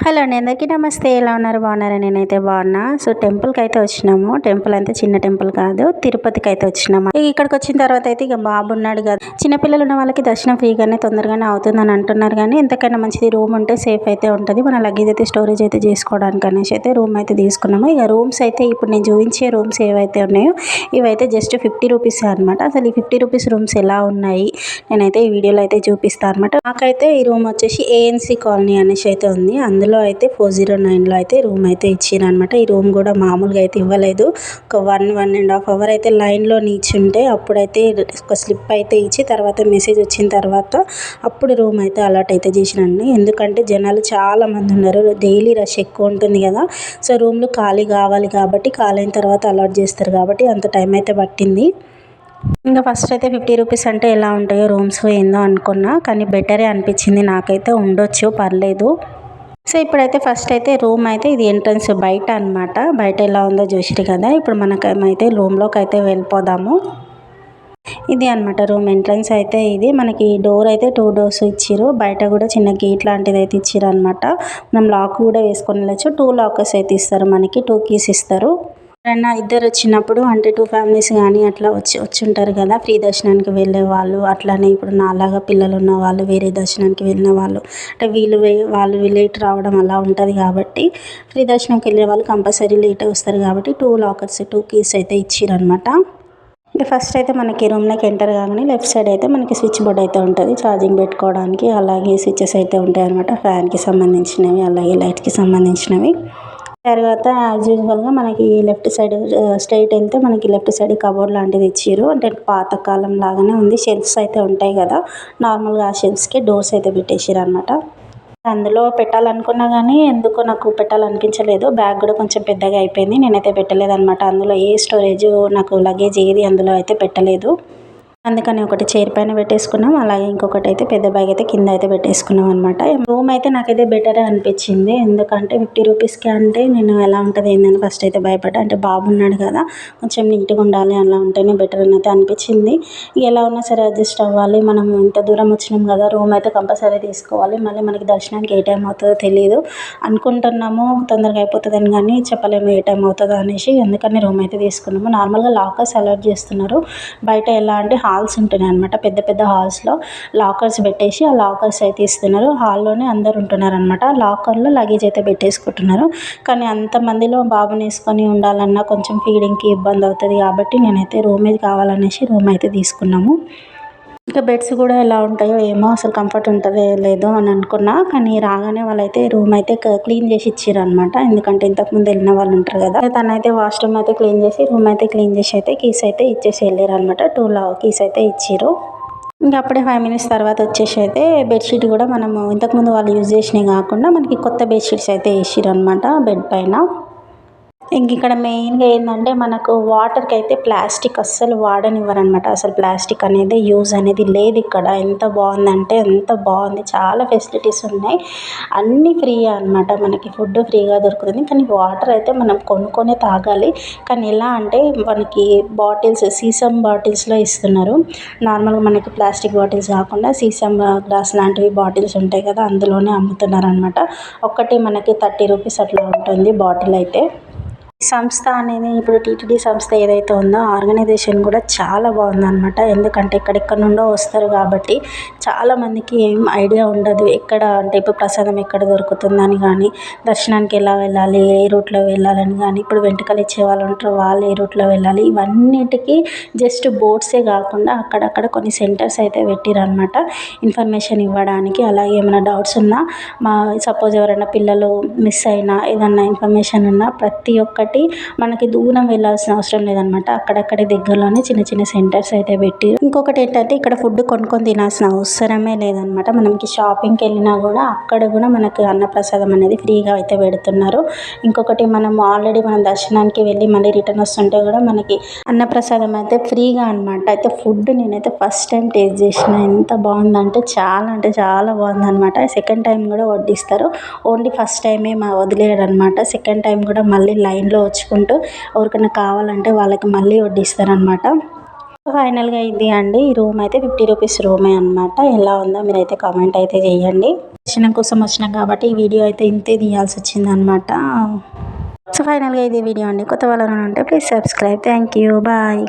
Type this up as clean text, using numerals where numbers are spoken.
Hello అండి, అందరికీ నమస్తే. ఎలా ఉన్నారు? బాగున్నారా? నేనైతే బాగున్నా. సో టెంపుల్కి అయితే వచ్చినాము. టెంపుల్ అయితే చిన్న టెంపుల్ కాదు, తిరుపతికి అయితే వచ్చినాము. ఇక్కడికి వచ్చిన తర్వాత అయితే ఇక బాబు ఉన్నాడు కదా, చిన్నపిల్లలు ఉన్న వాళ్ళకి దర్శనం ఫ్రీగానే తొందరగానే అవుతుందని అంటున్నారు. కానీ ఎంతకైనా మంచిది రూమ్ ఉంటే సేఫ్ అయితే ఉంటుంది. మన లగేజ్ అయితే స్టోరేజ్ అయితే చేసుకోవడానికి అనేసి అయితే రూమ్ అయితే తీసుకున్నాము. ఇక రూమ్స్ అయితే ఇప్పుడు నేను చూపించే రూమ్స్ ఏవైతే ఉన్నాయో ఇవైతే జస్ట్ 50 రూపీస్ అనమాట. అసలు ఈ 50 రూపీస్ రూమ్స్ ఎలా ఉన్నాయి నేనైతే ఈ వీడియోలో అయితే చూపిస్తాను అనమాట. నాకైతే ఈ రూమ్ వచ్చేసి ఏఎన్సీ కాలనీ అనేసి అయితే ఉంది. అందులో అయితే 409లో అయితే రూమ్ అయితే ఇచ్చిరనమాట. ఈ రూమ్ కూడా మామూలుగా అయితే ఇవ్వలేదు. ఒక 1.5 అవర్ అయితే లైన్లో నిల్చుంటే అప్పుడైతే ఒక స్లిప్ అయితే ఇచ్చి తర్వాత మెసేజ్ వచ్చిన తర్వాత అప్పుడు రూమ్ అయితే అలాట్ అయితే చేసినండి. ఎందుకంటే జనాలు చాలా మంది ఉన్నారు, డైలీ రష్ ఎక్కువ ఉంటుంది కదా. సో రూమ్లు ఖాళీ కావాలి కాబట్టి ఖాళీ అయిన తర్వాత అలాట్ చేస్తారు కాబట్టి అంత టైం అయితే పట్టింది. ఇంకా ఫస్ట్ అయితే 50 రూపీస్ అంటే ఎలా ఉంటాయో రూమ్స్ ఏందో అనుకున్నా, కానీ బెటరే అనిపించింది నాకైతే. ఉండొచ్చు, పర్లేదు. సో ఇప్పుడైతే ఫస్ట్ అయితే రూమ్ అయితే ఇది ఎంట్రన్స్ బయట అనమాట. బయట ఎలా ఉందో చూసిరు కదా. ఇప్పుడు మనకేమైతే రూమ్లోకి అయితే వెళ్ళిపోదాము. ఇది అనమాట రూమ్ ఎంట్రన్స్ అయితే. ఇది మనకి డోర్ అయితే 2 డోర్స్ ఇచ్చిరు. బయట కూడా చిన్న గేట్ లాంటిది అయితే ఇచ్చిరు అనమాట. మనం లాక్ కూడా వేసుకొని వెళ్ళచ్చు. 2 లాకర్స్ అయితే ఇస్తారు, మనకి 2 కీస్ ఇస్తారు. ఎవరైనా ఇద్దరు వచ్చినప్పుడు అంటే 2 ఫ్యామిలీస్ కానీ అట్లా వచ్చి ఉంటారు కదా, ఫ్రీ దర్శనానికి వెళ్ళే వాళ్ళు. అట్లానే ఇప్పుడు నాలాగా పిల్లలు ఉన్న వాళ్ళు, వేరే దర్శనానికి వెళ్ళిన వాళ్ళు, అంటే వాళ్ళు లేట్ రావడం అలా ఉంటుంది కాబట్టి ఫ్రీ దర్శనానికి వెళ్ళే వాళ్ళు కంపల్సరీ లేట్ వస్తారు కాబట్టి 2 లాకర్స్ 2 కీస్ అయితే ఇచ్చిరనమాట. ఇంకా ఫస్ట్ అయితే మనకి రూమ్లోకి ఎంటర్ కాగానే లెఫ్ట్ సైడ్ అయితే మనకి స్విచ్ బోర్డ్ అయితే ఉంటుంది ఛార్జింగ్ పెట్టుకోవడానికి. అలాగే స్విచెస్ అయితే ఉంటాయి అనమాట, ఫ్యాన్కి సంబంధించినవి అలాగే లైట్కి సంబంధించినవి. తర్వాత యాజ్ యూజువల్గా మనకి లెఫ్ట్ సైడ్ స్ట్రైట్ వెళ్తే మనకి లెఫ్ట్ సైడ్ కబోర్డ్ లాంటిది ఇచ్చారు. అంటే పాతకాలం లాగానే ఉంది. షెల్ఫ్స్ అయితే ఉంటాయి కదా, నార్మల్గా ఆ షెల్ఫ్స్కి డోర్స్ అయితే పెట్టేసారు అనమాట. అందులో పెట్టాలనుకున్నా కానీ ఎందుకో నాకు పెట్టాలనిపించలేదు. బ్యాగ్ కూడా కొంచెం పెద్దగా అయిపోయింది, నేనైతే పెట్టలేదు అనమాట. అందులో ఏ స్టోరేజ్ నాకు లగేజ్ ఏది అందులో అయితే పెట్టలేదు. అందుకని ఒకటి చైర్ పైన పెట్టేసుకున్నాం, అలాగే ఇంకొకటి అయితే పెద్ద బ్యాగ్ అయితే కింద అయితే పెట్టేసుకున్నాం అనమాట. రూమ్ అయితే నాకైతే బెటరే అనిపించింది. ఎందుకంటే 50 రూపీస్కి అంటే నేను ఎలా ఉంటుంది ఏందని ఫస్ట్ అయితే భయపడ్డా. అంటే బాబు ఉన్నాడు కదా, కొంచెం నీట్గా ఉండాలి, అలా ఉంటేనే బెటర్ అని అయితే అనిపించింది. ఎలా ఉన్నా సరే అడ్జస్ట్ అవ్వాలి. మనం ఇంత దూరం వచ్చినాం కదా, రూమ్ అయితే కంపల్సరీ తీసుకోవాలి. మళ్ళీ మనకి దర్శనానికి ఏ టైం అవుతుందో తెలియదు. అనుకుంటున్నాము తొందరగా అయిపోతుందని, కానీ చెప్పలేము ఏ టైం అవుతుందో అనేసి. అందుకని రూమ్ అయితే తీసుకున్నాము. నార్మల్గా లాకర్స్ అలర్ట్ చేస్తున్నారు. బయట ఎలా అంటే హాల్స్ ఉంటున్నాయి అనమాట. పెద్ద పెద్ద హాల్స్లో లాకర్స్ పెట్టేసి ఆ లాకర్స్ అయితే ఇస్తున్నారు. హాల్లోనే అందరు ఉంటున్నారు అనమాట. లాకర్లో లగేజ్ అయితే పెట్టేసుకుంటున్నారు. కానీ అంతమందిలో బాబుని వేసుకొని ఉండాలన్నా కొంచెం ఫీడింగ్కి ఇబ్బంది అవుతుంది కాబట్టి నేనైతే రూమ్ ఏది కావాలనేసి రూమ్ అయితే తీసుకున్నాము. ఇంకా బెడ్స్ కూడా ఎలా ఉంటాయో ఏమో, అసలు కంఫర్ట్ ఉంటుందో లేదో అని అనుకున్నా. కానీ రాగానే వాళ్ళైతే రూమ్ అయితే క్లీన్ చేసి ఇచ్చారు అనమాట. ఎందుకంటే ఇంతకుముందు వెళ్ళిన వాళ్ళు ఉంటారు కదా, తనైతే వాష్రూమ్ అయితే క్లీన్ చేసి రూమ్ అయితే క్లీన్ చేసి అయితే కీస్ అయితే ఇచ్చేసి వెళ్ళారు అనమాట. 2 కీస్ అయితే ఇచ్చారు. ఇంకా అప్పుడే 5 మినిట్స్ తర్వాత వచ్చేసి అయితే బెడ్షీట్ కూడా మనము ఇంతకుముందు వాళ్ళు యూజ్ చేసినవి కాకుండా మనకి కొత్త బెడ్షీట్స్ అయితే వేసిరు అనమాట బెడ్ పైన. ఇంక ఇక్కడ మెయిన్గా ఏంటంటే మనకు వాటర్కి అయితే ప్లాస్టిక్ అస్సలు వాడనివ్వరనమాట. అసలు ప్లాస్టిక్ అనేది యూజ్ అనేది లేదు ఇక్కడ. ఎంత బాగుందంటే ఎంత బాగుంది, చాలా ఫెసిలిటీస్ ఉన్నాయి, అన్నీ ఫ్రీ అనమాట. మనకి ఫుడ్ ఫ్రీగా దొరుకుతుంది, కానీ వాటర్ అయితే మనం కొనుక్కొనే తాగాలి. కానీ ఎలా అంటే మనకి బాటిల్స్ సీసం బాటిల్స్లో ఇస్తున్నారు. నార్మల్గా మనకి ప్లాస్టిక్ బాటిల్స్ కాకుండా సీసం గ్లాస్ లాంటివి బాటిల్స్ ఉంటాయి కదా, అందులోనే అమ్ముతున్నారు అనమాట. ఒక్కటి మనకి 30 రూపీస్ అట్లా ఉంటుంది బాటిల్ అయితే. సంస్థ అనేది ఇప్పుడు టీటీడీ సంస్థ ఏదైతే ఉందో ఆర్గనైజేషన్ కూడా చాలా బాగుందన్నమాట. ఎందుకంటే ఎక్కడెక్కడ నుండో వస్తారు కాబట్టి చాలామందికి ఏం ఐడియా ఉండదు ఎక్కడ అంటే ఇప్పుడు ప్రసాదం ఎక్కడ దొరుకుతుందని కానీ, దర్శనానికి ఎలా వెళ్ళాలి, ఏ రూట్లో వెళ్ళాలని కానీ, ఇప్పుడు వెంట్రుకలు ఇచ్చే వాళ్ళు ఉంటారు వాళ్ళు ఏ రూట్లో వెళ్ళాలి, ఇవన్నిటికీ జస్ట్ బోర్డ్సే కాకుండా అక్కడక్కడ కొన్ని సెంటర్స్ అయితే పెట్టిరనమాట ఇన్ఫర్మేషన్ ఇవ్వడానికి. అలాగే ఏమైనా డౌట్స్ ఉన్నా సపోజ్ ఎవరైనా పిల్లలు మిస్ అయినా ఏదన్నా ఇన్ఫర్మేషన్ ఉన్నా ప్రతి ఒక్కటి మనకి దూరం వెళ్ళాల్సిన అవసరం లేదనమాట. అక్కడక్కడే దగ్గరలోనే చిన్న చిన్న సెంటర్స్ అయితే పెట్టి, ఇంకొకటి ఏంటంటే ఇక్కడ ఫుడ్ కొనుక్కొని తినాల్సిన అవసరమే లేదనమాట. మనకి షాపింగ్కి వెళ్ళినా కూడా అక్కడ కూడా మనకు అన్నప్రసాదం అనేది ఫ్రీగా అయితే పెడుతున్నారు. ఇంకొకటి మనం దర్శనానికి వెళ్ళి మళ్ళీ రిటర్న్ వస్తుంటే కూడా మనకి అన్నప్రసాదం అయితే ఫ్రీగా అనమాట. అయితే ఫుడ్ నేనైతే ఫస్ట్ టైం టేస్ట్ చేసిన, ఎంత బాగుందంటే చాలా బాగుందనమాట. సెకండ్ టైం కూడా వడ్డిస్తారు. ఓన్లీ ఫస్ట్ టైమే వదిలేయరు అనమాట. సెకండ్ టైం కూడా మళ్ళీ లైన్లో వచ్చుకుంటూ ఎవరికైనా కావాలంటే వాళ్ళకి మళ్ళీ వడ్డిస్తారనమాట. ఫైనల్గా ఇది అండి, ఈ రూమ్ అయితే 50 రూపీస్ రూమే అనమాట. ఎలా ఉందో మీరైతే కామెంట్ అయితే చేయండి. దర్శనం కోసం వచ్చినాం కాబట్టి ఈ వీడియో అయితే ఇంతే తీయాల్సి వచ్చింది అనమాట. సో ఫైనల్గా ఇది వీడియో అండి. కొత్త వాళ్ళని ఉంటే please subscribe. Thank you, bye.